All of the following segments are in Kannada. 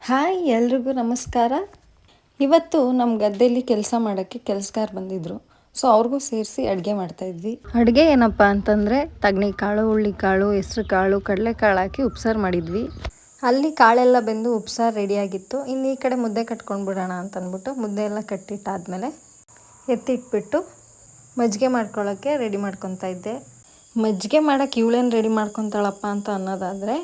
ಹಾಯ್ ಎಲ್ರಿಗೂ ನಮಸ್ಕಾರ. ಇವತ್ತು ನಮ್ಮ ಗದ್ದೆಯಲ್ಲಿ ಕೆಲಸ ಮಾಡೋಕ್ಕೆ ಕೆಲಸಗಾರ ಬಂದಿದ್ದರು. ಸೊ ಅವ್ರಿಗೂ ಸೇರಿಸಿ ಅಡುಗೆ ಮಾಡ್ತಾಯಿದ್ವಿ. ಅಡುಗೆ ಏನಪ್ಪ ಅಂತಂದರೆ ತಗಣಿಕಾಳು, ಹುಳ್ಳಿಕಾಳು, ಹೆಸ್ರು ಕಾಳು, ಕಡಲೆಕಾಳು ಹಾಕಿ ಉಪ್ಸಾರು ಮಾಡಿದ್ವಿ. ಅಲ್ಲಿ ಕಾಳೆಲ್ಲ ಬೆಂದು ಉಪ್ಸಾರು ರೆಡಿಯಾಗಿತ್ತು. ಇನ್ನು ಈ ಕಡೆ ಮುದ್ದೆ ಕಟ್ಕೊಂಡು ಬಿಡೋಣ ಅಂತಂದ್ಬಿಟ್ಟು ಮುದ್ದೆ ಎಲ್ಲ ಕಟ್ಟಿಟ್ಟಾದಮೇಲೆ ಎತ್ತಿಟ್ಬಿಟ್ಟು ಮಜ್ಜಿಗೆ ಮಾಡ್ಕೊಳ್ಳೋಕ್ಕೆ ರೆಡಿ ಮಾಡ್ಕೊತಾ ಇದ್ದೆ. ಮಜ್ಜಿಗೆ ಮಾಡೋಕ್ಕೆ ಇವಳೇನು ರೆಡಿ ಮಾಡ್ಕೊತಾಳಪ್ಪ ಅಂತ ಅನ್ನೋದಾದರೆ,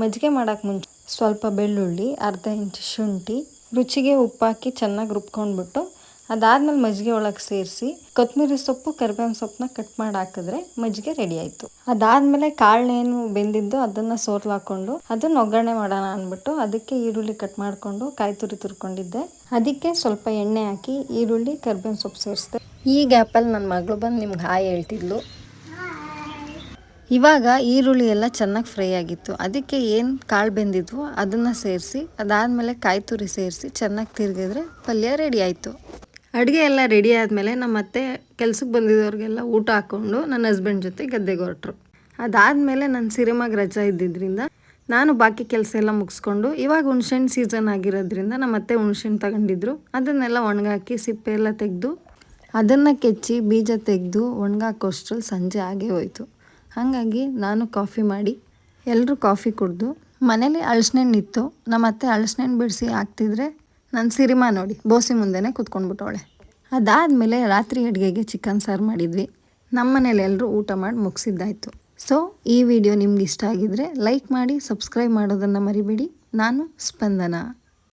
ಮಜ್ಜಿಗೆ ಮಾಡೋಕ್ಕೆ ಮುಂಚೆ ಸ್ವಲ್ಪ ಬೆಳ್ಳುಳ್ಳಿ, ಅರ್ಧ ಇಂಚು ಶುಂಠಿ, ರುಚಿಗೆ ಉಪ್ಪು ಹಾಕಿ ಚೆನ್ನಾಗಿ ರುಬ್ಕೊಂಡ್ಬಿಟ್ಟು ಅದಾದಮೇಲೆ ಮಜ್ಜಿಗೆ ಒಳಗೆ ಸೇರಿಸಿ ಕೊತ್ತಂಬರಿ ಸೊಪ್ಪು, ಕರಿಬೇವಿನ ಸೊಪ್ಪನ್ನ ಕಟ್ ಮಾಡಿ ಹಾಕಿದ್ರೆ ಮಜ್ಜಿಗೆ ರೆಡಿ ಆಯಿತು. ಅದಾದಮೇಲೆ ಕಾಳನ್ನೇನು ಬೆಂದಿದ್ದು ಅದನ್ನು ಸೋರ್ಲು ಹಾಕ್ಕೊಂಡು ಅದನ್ನು ಒಗ್ಗರಣೆ ಮಾಡೋಣ ಅಂದ್ಬಿಟ್ಟು ಅದಕ್ಕೆ ಈರುಳ್ಳಿ ಕಟ್ ಮಾಡಿಕೊಂಡು ಕಾಯಿ ತುರಿ ತುರ್ಕೊಂಡಿದ್ದೆ. ಅದಕ್ಕೆ ಸ್ವಲ್ಪ ಎಣ್ಣೆ ಹಾಕಿ ಈರುಳ್ಳಿ, ಕರಿಬೇವಿನ ಸೊಪ್ಪು ಸೇರಿಸಿದೆ. ಈ ಗ್ಯಾಪಲ್ಲಿ ನನ್ನ ಮಗಳು ಬಂದು ನಿಮ್ಗೆ ಹಾಯ್ ಹೇಳ್ತಿದ್ಲು. ಇವಾಗ ಈರುಳ್ಳಿ ಎಲ್ಲ ಚೆನ್ನಾಗಿ ಫ್ರೈ ಆಗಿತ್ತು. ಅದಕ್ಕೆ ಏನು ಕಾಳು ಬೆಂದಿದ್ವು ಅದನ್ನು ಸೇರಿಸಿ ಅದಾದಮೇಲೆ ಕಾಯಿ ತುರಿ ಸೇರಿಸಿ ಚೆನ್ನಾಗಿ ತಿರುಗಿದ್ರೆ ಪಲ್ಯ ರೆಡಿ ಆಯಿತು. ಅಡುಗೆ ಎಲ್ಲ ರೆಡಿ ಆದಮೇಲೆ ನಮ್ಮ ಅತ್ತೆ ಕೆಲ್ಸಕ್ಕೆ ಬಂದಿದ್ದವ್ರಿಗೆಲ್ಲ ಊಟ ಹಾಕ್ಕೊಂಡು ನನ್ನ ಹಸ್ಬೆಂಡ್ ಜೊತೆ ಗದ್ದೆಗೆ ಹೊರಟ್ರು. ಅದಾದಮೇಲೆ ನನ್ನ ಸಿರಿಮಾಗ ರಜಾ ಇದ್ದಿದ್ದರಿಂದ ನಾನು ಬಾಕಿ ಕೆಲಸ ಎಲ್ಲ ಮುಗಿಸ್ಕೊಂಡು, ಇವಾಗ ಹುಣ್ಸೆಹಣ್ಣು ಸೀಸನ್ ಆಗಿರೋದ್ರಿಂದ ನಮ್ಮ ಅತ್ತೆ ಹುಣ್ಸೆಹಣ್ಣು ತಗೊಂಡಿದ್ರು. ಅದನ್ನೆಲ್ಲ ಒಣಗಾಕಿ ಸಿಪ್ಪೆ ಎಲ್ಲ ತೆಗೆದು ಅದನ್ನು ಕೆಚ್ಚಿ ಬೀಜ ತೆಗೆದು ಒಣಗಾಕೋಷ್ಟ್ರಲ್ಲಿ ಸಂಜೆ ಆಗೇ ಹೋಯಿತು. ಹಾಗಾಗಿ ನಾನು ಕಾಫಿ ಮಾಡಿ ಎಲ್ಲರೂ ಕಾಫಿ ಕುಡಿದು ಮನೇಲಿ ಹಣ್ಣು ನಮ್ಮ ಅತ್ತೆ ಹಣ್ಣು ಬಿಡಿಸಿ ಹಾಕ್ತಿದ್ರೆ ನನ್ನ ಸಿರಿಮಾ ನೋಡಿ ಬೋಸಿ ಮುಂದೆನೇ ಕೂತ್ಕೊಂಡ್ಬಿಟ್ಟವಳೆ. ಅದಾದಮೇಲೆ ರಾತ್ರಿ ಅಡುಗೆಗೆ ಚಿಕನ್ ಸಾರು ಮಾಡಿದ್ವಿ. ನಮ್ಮ ಮನೇಲಿ ಎಲ್ಲರೂ ಊಟ ಮಾಡಿ ಮುಗಿಸಿದ್ದಾಯಿತು. ಸೊ ಈ ವಿಡಿಯೋ ನಿಮ್ಗೆ ಇಷ್ಟ ಆಗಿದ್ರೆ ಲೈಕ್ ಮಾಡಿ, ಸಬ್ಸ್ಕ್ರೈಬ್ ಮಾಡೋದನ್ನು ಮರಿಬೇಡಿ. ನಾನು ಸ್ಪಂದನ.